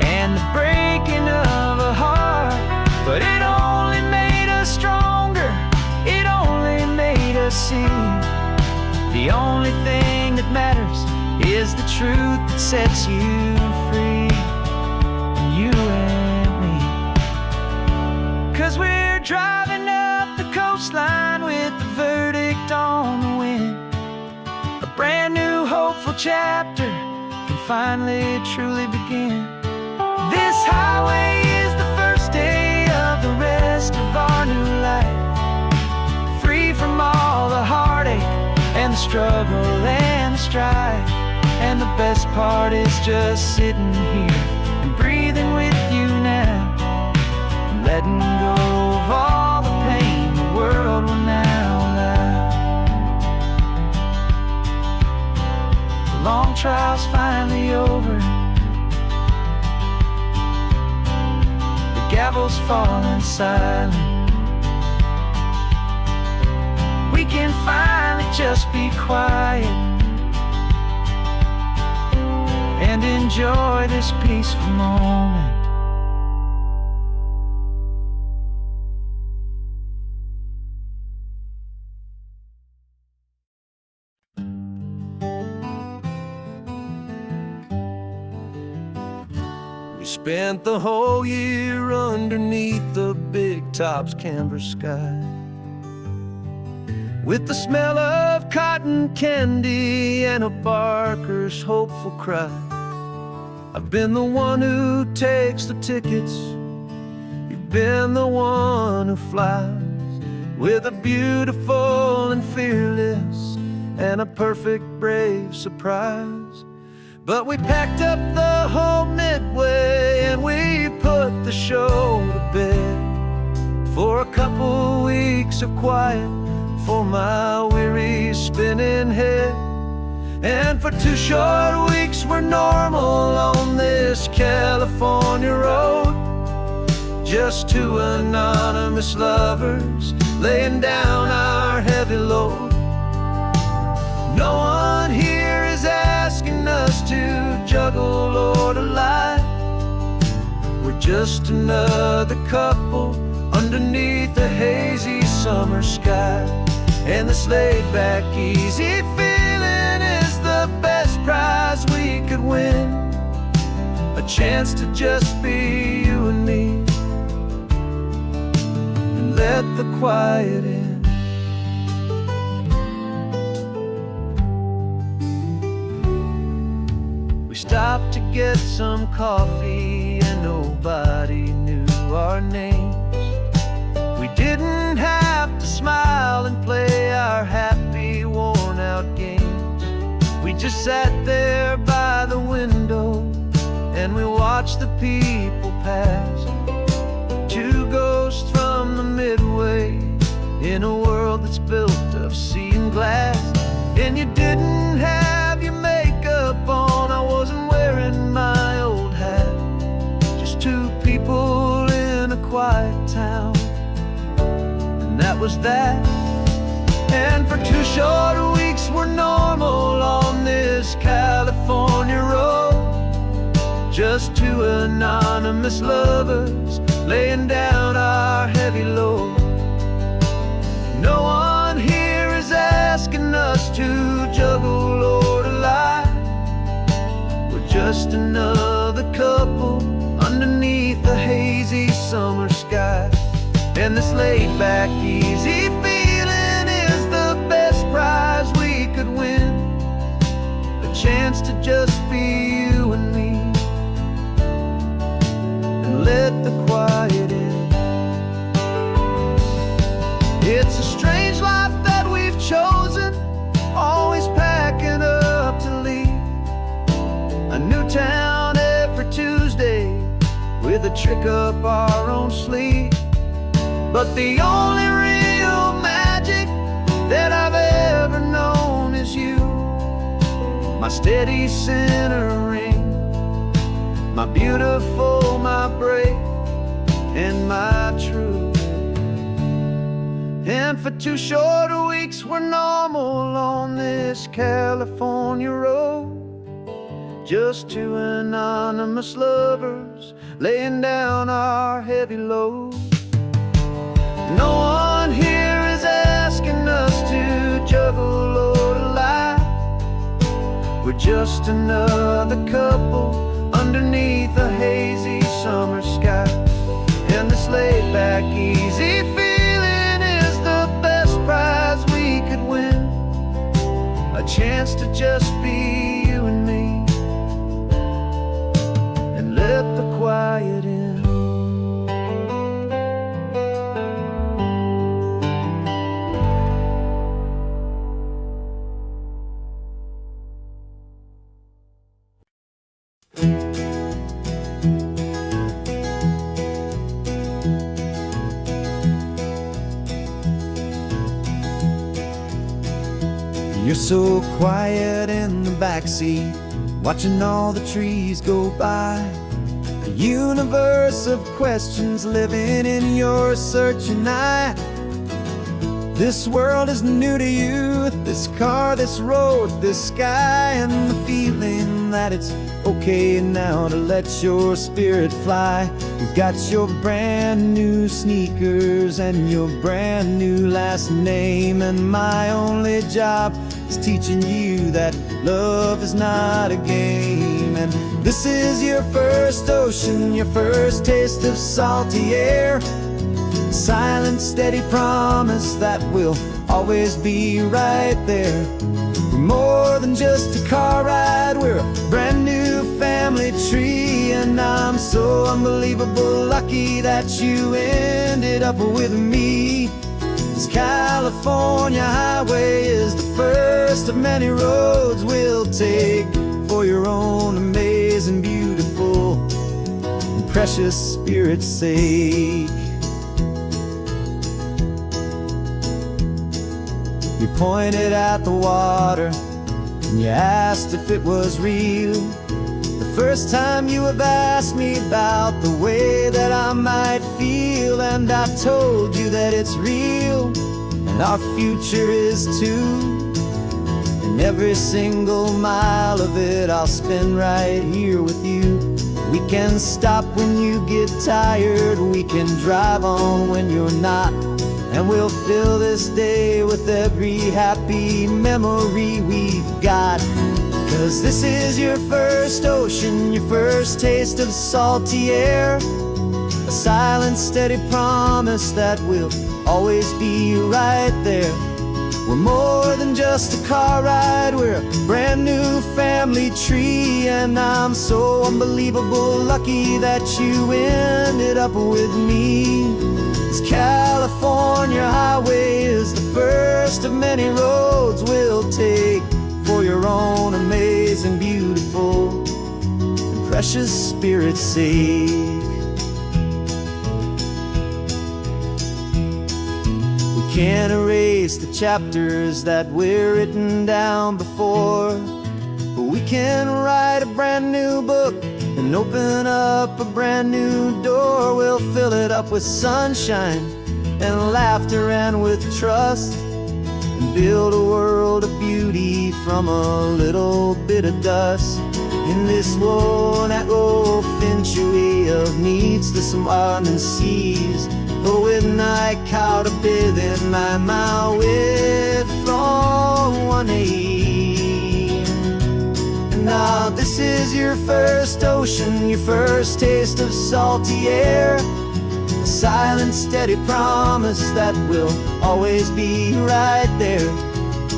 and the breaking of a heart, but it only made us stronger, it only made us see the only thing that matters is the truth that sets you free, and you and me. 'Cause we're driving up the coastline with the verdict on the wind. A brand new hopeful chapter can finally truly begin. This highway is the first day of the rest of our new life, free from all the heartache and the struggle and the strife. And the best part is just sitting here and breathing with you now, and letting go of all the pain the world will now allow. The long trial's finally over, the gavel's falling silent. We can finally just be quiet and enjoy this peaceful moment. We spent the whole year underneath the big top's canvas sky, with the smell of cotton candy and a barker's hopeful cry. I've been the one who takes the tickets, you've been the one who flies, with a beautiful and fearless and a perfect brave surprise. But we packed up the whole Midway and we put the show to bed, for a couple weeks of quiet for my weary spinning head. And for 2 short weeks we're normal on this California road, just 2 anonymous lovers laying down our heavy load. No one here is asking us to juggle or to lie, we're just another couple underneath a hazy summer sky. And this laid-back, easy feeling is the best prize we could win, a chance to just be you and me, and let the quiet in. get some coffee and nobody knew our names. We didn't have to smile and play our happy, worn-out games. We just sat there by the window and we watched the people pass. Two ghosts from the Midway in a world that's built of sea and glass. And you didn't have your makeup on, I wasn't wearing my old hat. Just two people in a quiet town, and that was that. And for 2 short weeks we're normal on this California road. Just two anonymous lovers laying down our heavy load. No one here is asking us to juggle or to lie. We're just another couple underneath the hazy summer sky. And this laid-back, easy feeling is the best prize we could win. A chance to just be you and me, and let the quiet in. It's a strange life that we've chosen, always packing up to leave. A new town every Tuesday with a trick up our own sleeve. But the only real magic that I've ever known is you, my steady centering, my beautiful, my brave, and my true. And for 2 short weeks we're normal on this California road. Just two anonymous lovers laying down our heavy load. No one here is asking us to juggle or to lie. We're just another couple underneath a hazy summer sky. And this laid-back, easy feeling is the best prize we could win. A chance to just be you and me, and let the quiet in. You're so quiet in the backseat, watching all the trees go by. A universe of questions living in your searching eye. This world is new to you, this car, this road, this sky, and the feeling that it's okay now to let your spirit fly. You've got your brand new sneakers and your brand new last name, and my only job is teaching you that love is not a game. And this is your first ocean, your first taste of salty air, a silent, steady promise that we'll always be right there. We're more than just a car ride, we're a brand new family tree. And I'm so unbelievable lucky that you ended up with me. This California highway is the first of many roads we'll take for your own amazing, beautiful, and precious spirit's sake. You pointed at the water and you asked if it was real. The first time you have asked me about the way that I might feel, and I told you that it's real and our future is too. And every single mile of it I'll spend right here with you. We can stop when you get tired, we can drive on when you're not, and we'll fill this day with every happy memory we've got. 'Cause this is your first ocean, your first taste of salty air, a silent, steady promise that we'll always be right there. We're more than just a car ride, we're a brand new family tree. And I'm so unbelievable lucky that you ended up with me. This California highway is the first of many roads we'll take for your own amazing, beautiful, and precious spirit's sake. Can't erase the chapters that we're written down before, but we can write a brand new book and open up a brand new door. We'll fill it up with sunshine and laughter and with trust, and build a world of beauty from a little bit of dust. In this world century of needs to some ardent seas, but with night caught up in my mouth with from 180. And now this is your first ocean, your first taste of salty air, a silent steady promise that we'll always be right there.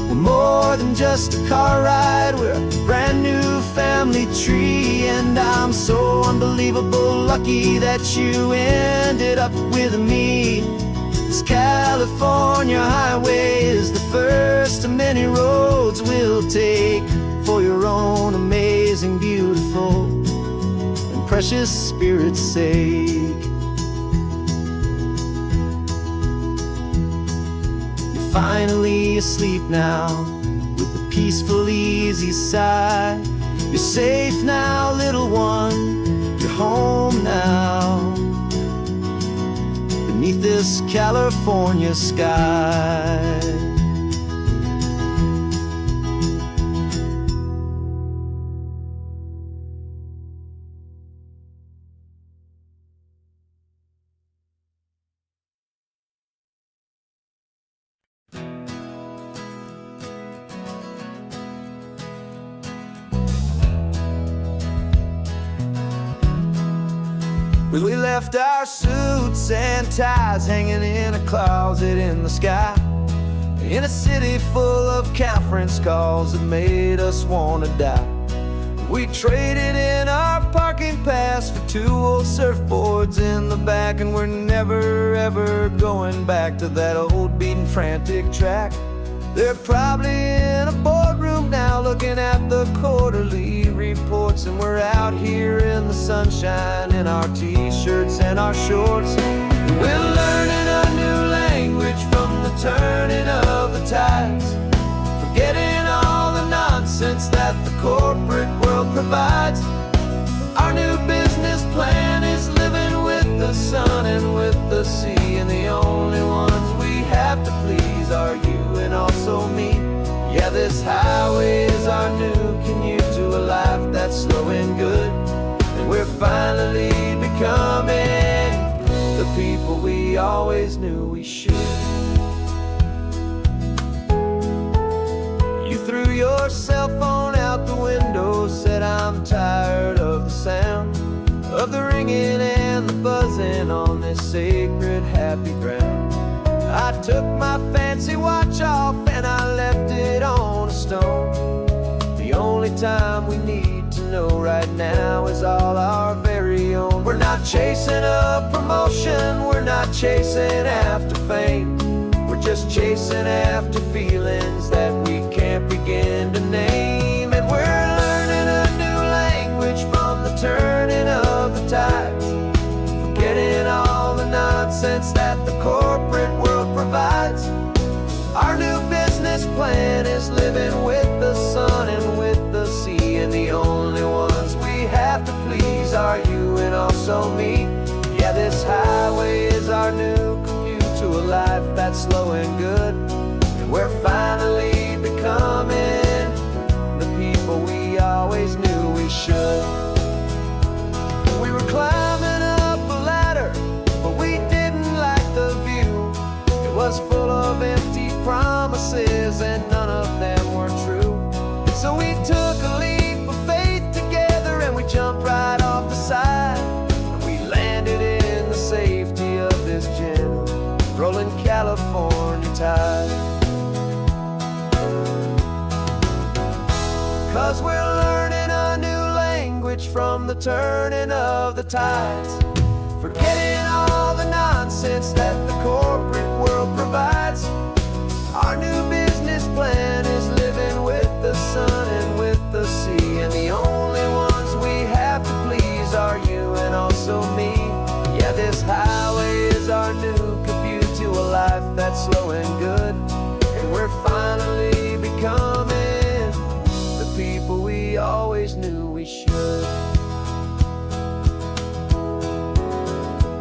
We're more than just a car ride, we're a brand new family tree. And I'm so unbelievable lucky that you ended up with me. This California highway is the first of many roads we'll take for your own amazing, beautiful, and precious spirit's sake. Finally asleep now with a peaceful, easy sigh. You're safe now, little one, you're home now, beneath this California sky. Well, we left our suits and ties hanging in a closet in the sky, in a city full of conference calls that made us wanna die. We traded in our parking pass for 2 old surfboards in the back, and we're never ever going back to that old beaten frantic track. They're probably in a boardroom now looking at the quarterly reports, and we're out here in the sunshine in our t-shirts and our shorts. We're learning a new language from the turning of the tides, forgetting all the nonsense that the corporate world provides. Our new business plan is living with the sun and with the sea, and the only ones we have to please are you and also me. Yeah, this highway is our new commute to a life that's slow and good, and we're finally becoming the people we always knew we should. You threw your cell phone out the window, said I'm tired of the sound of the ringing and the buzzing on this sacred happy ground. I took my fancy watch off and I left it on a stone. The only time we need to know right now is all our very own. We're not chasing a promotion, we're not chasing after fame, we're just chasing after feelings that we can't begin to name. And we're learning a new language from the turning of the tides, forgetting all the nonsense that the corporate world provides. Our new business plan is living with the sun and with the sea, and the only ones we have to please are you and also me. Yeah, this highway is our new commute to a life that's slow and good, and we're finally becoming the people we always knew we should. We were climbing up a ladder, but we didn't like the view. It was full of empty promises and none of them were true. So we took a leap of faith together and we jumped right off the side, and we landed in the safety of this gentle rolling California tide. turning of the tides, forgetting all the nonsense that the corporate world provides. Our new business plan is living with the sun and with the sea, and the only ones we have to please are you and also me. Yeah, this highway is our new commute to a life that's slow and good, and we're finally becoming the people we always knew we should.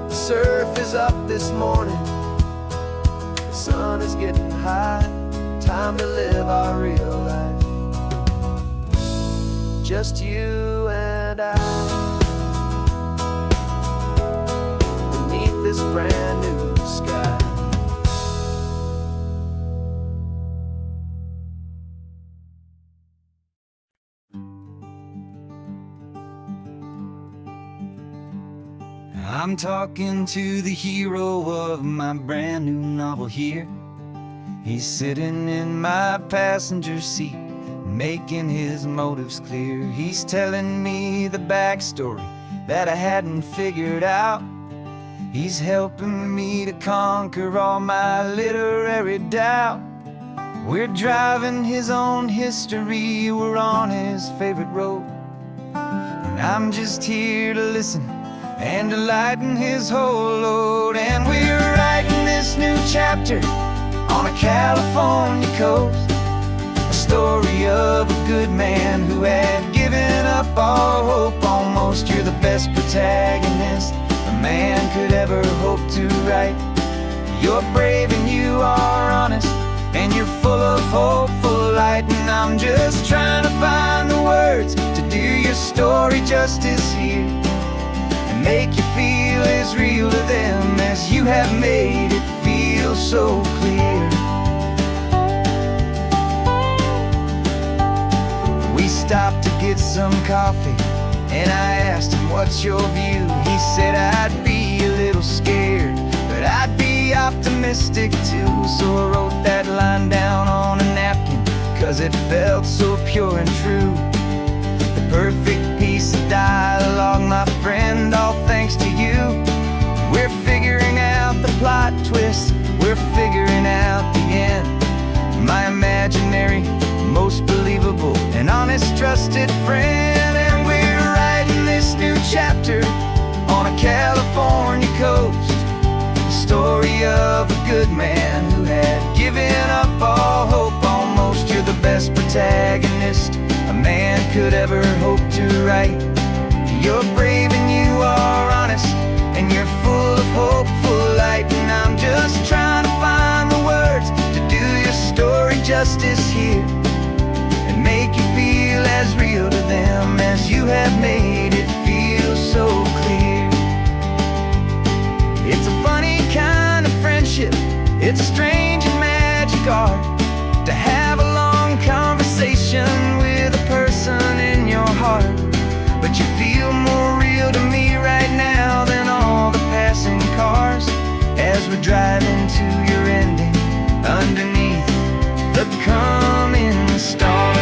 The surf is up this morning, the sun is getting high, time to live our real life, just you and I, beneath this brand new sky. I'm talking to the hero of my brand new novel here. He's sitting in my passenger seat, making his motives clear. He's telling me the backstory that I hadn't figured out. He's helping me to conquer all my literary doubt. We're driving his own history, we're on his favorite road, and I'm just here to listen and to lighten his whole load. And we're writing this new chapter on a California coast, a story of a good man who had given up all hope almost. You're the best protagonist a man could ever hope to write. You're brave and you are honest, and you're full of hopeful light. And I'm just trying to find the words to do your story justice here, make you feel as real to them as you have made it feel so clear. We stopped to get some coffee, and I asked him, what's your view? He said, I'd be a little scared, but I'd be optimistic too. So I wrote that line down on a napkin, 'cause it felt so pure and true. The perfect piece of dialogue, my friend, all thanks to you. We're figuring out the plot twist, we're figuring out the end. My imaginary, most believable and honest trusted friend. And we're writing this new chapter on a California coast, the story of a good man who had given up all hope almost. You're the best protagonist a man could ever hope to write. You're brave and you are honest, and you're full of hopeful light. And I'm just trying to find the words to do your story justice here, and make you feel as real to them as you have made it feel so clear. It's a funny kind of friendship, it's a strange and magic art to have a long conversation with a person in your heart. But you feel more real to me right now than all the passing cars, as we're driving to your ending underneath the coming stars.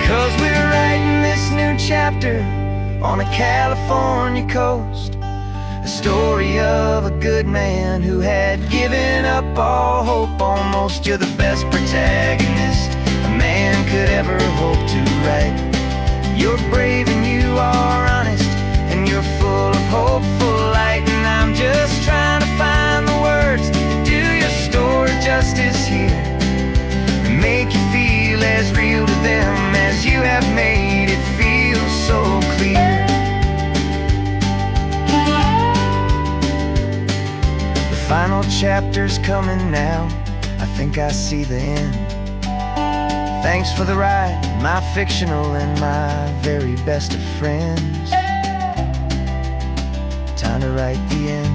'Cause we're writing this new chapter on a California coast, a story of a good man who had given up all hope almost. You're the best protagonist a man could ever hope to write. You're brave and you are honest, and you're full of hopeful light. And I'm just trying to find the words to do your story justice here, and make you feel as real to them as you have made it feel so clear. The final chapter's coming now, I think I see the end. Thanks for the ride, my fictional and my very best of friends. Time to write the end.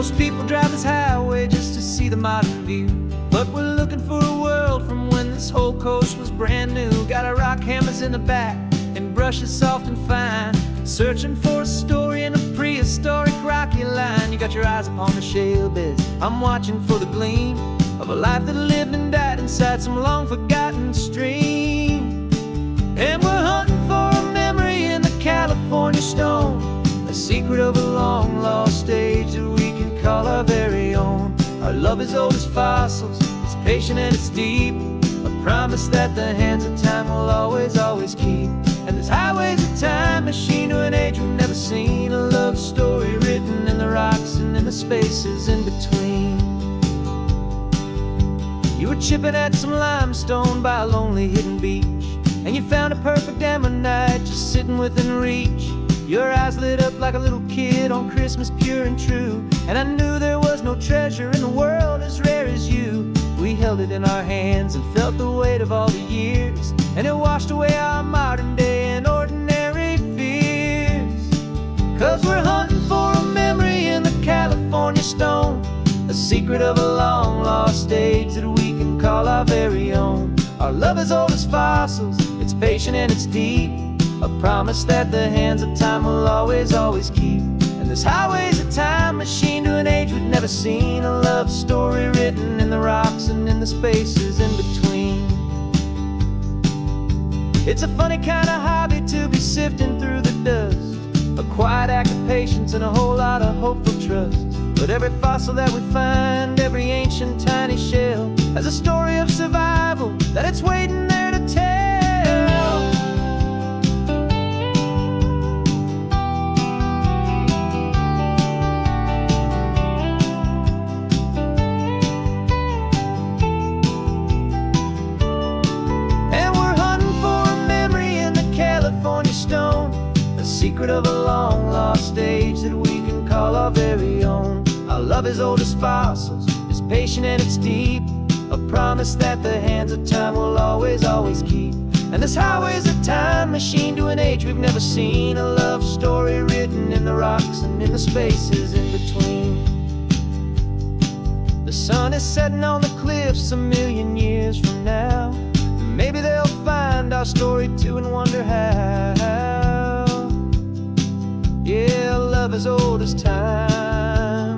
Most people drive this highway just to see the modern view, but we're looking for a world from when this whole coast was brand new. Got our rock hammers in the back and brushes soft and fine, searching for a story in a prehistoric rocky line. You got your eyes upon the shale beds, I'm watching for the gleam of a life that lived and died inside some long forgotten stream. And we're hunting for a memory in the California stone, a secret of a long lost age that we can call our very own. Our love is old as fossils, it's patient and it's deep, a promise that the hands of time will always, always keep. And this highway's a time machine to an age we've never seen, a love story written in the rocks and in the spaces in between. You were chipping at some limestone by a lonely hidden beach, and you found a perfect ammonite just sitting within reach. Your eyes lit up like a little kid on Christmas, pure and true, and I knew there was no treasure in the world as rare as you. We held it in our hands and felt the weight of all the years, and it washed away our modern day and ordinary fears. 'Cause we're hunting for a memory in the California stone, a secret of a long lost age that we can call our very own. Our love is old as fossils, it's patient and it's deep, a promise that the hands of time will always, always keep. And this highway's a time machine to an age we've never seen, a love story written in the rocks and in the spaces in between. It's a funny kind of hobby to be sifting through the dust, a quiet act of patience and a whole lot of hopeful trust. But every fossil that we find, every ancient tiny shell, has a story of survival that it's waiting there to tell. And we're hunting for a memory in the California stone, a secret of a long lost age that we can call our very own. Our love is old as fossils, it's patient and it's deep, a promise that the hands of time will always, always keep. And this highway's a time machine to an age we've never seen, a love story written in the rocks and in the spaces in between. The sun is setting on the cliffs a million years from now, maybe they'll find our story too and wonder how. Yeah, love is old as time.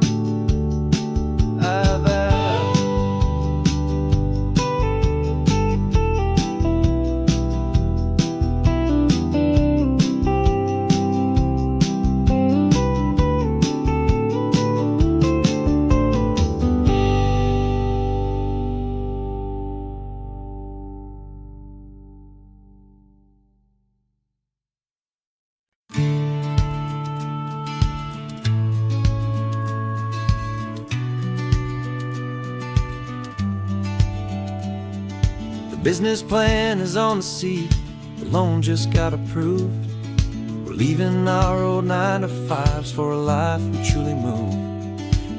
Business plan is on the seat, the loan just got approved. We're leaving our old 9-to-5s for a life we truly move.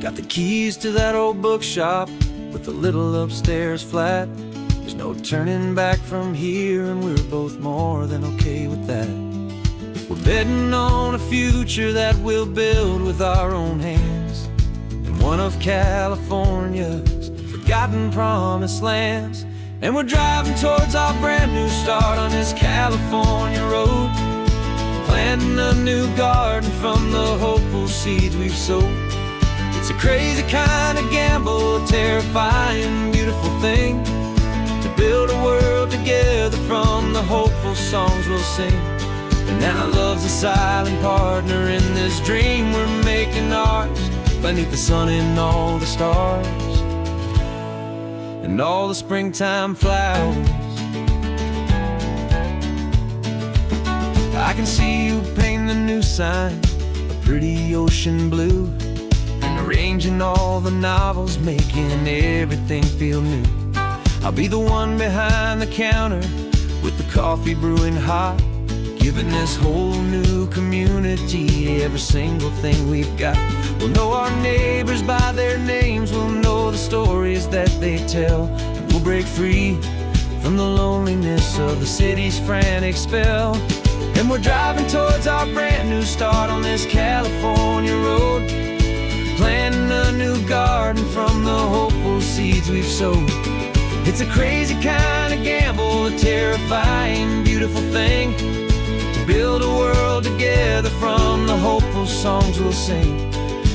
Got the keys to that old bookshop with the little upstairs flat. There's no turning back from here, and we're both more than okay with that. We're betting on a future that we'll build with our own hands, in one of California's forgotten promised lands. And we're driving towards our brand new start on this California road, planting a new garden from the hopeful seeds we've sowed. It's a crazy kind of gamble, a terrifying, beautiful thing, to build a world together from the hopeful songs we'll sing. And now love's a silent partner in this dream we're making ours, beneath the sun and all the stars and all the springtime flowers. I can see you painting the new sign a pretty ocean blue, and arranging all the novels, making everything feel new. I'll be the one behind the counter with the coffee brewing hot, giving this whole new community every single thing we've got. We'll know our neighbors by their names, we'll know the stories that they tell, and we'll break free from the loneliness of the city's frantic spell. And we're driving towards our brand new start on this California road, planting a new garden from the hopeful seeds we've sowed. It's a crazy kind of gamble, a terrifying, beautiful thing, to build a world together from the hopeful songs we'll sing.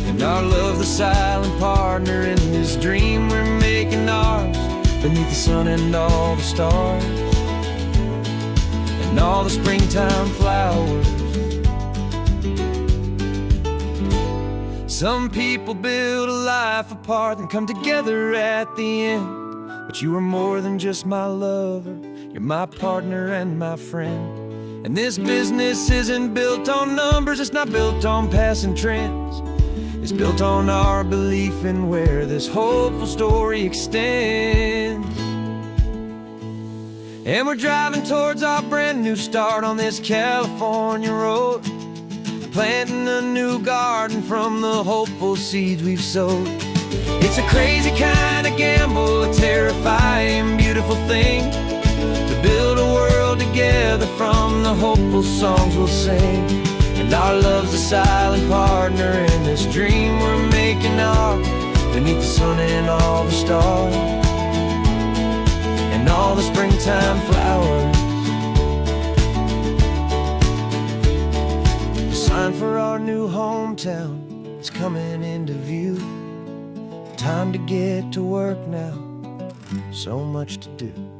And our love, the silent partner in this dream we're making ours, beneath the sun and all the stars, and all the springtime flowers. Some people build a life apart and come together at the end, but you are more than just my lover, you're my partner and my friend. And this business isn't built on numbers, it's not built on passing trends. It's built on our belief in where this hopeful story extends. And we're driving towards our brand new start on this California road, planting a new garden from the hopeful seeds we've sowed. It's a crazy kind of gamble, a terrifying, beautiful thing, to build a world together from the hopeful songs we'll sing. And our love's a silent partner in this dream we're making ours, beneath the sun and all the stars, and all the springtime flowers. The sign for our new hometown is coming into view. Time to get to work now, so much to do.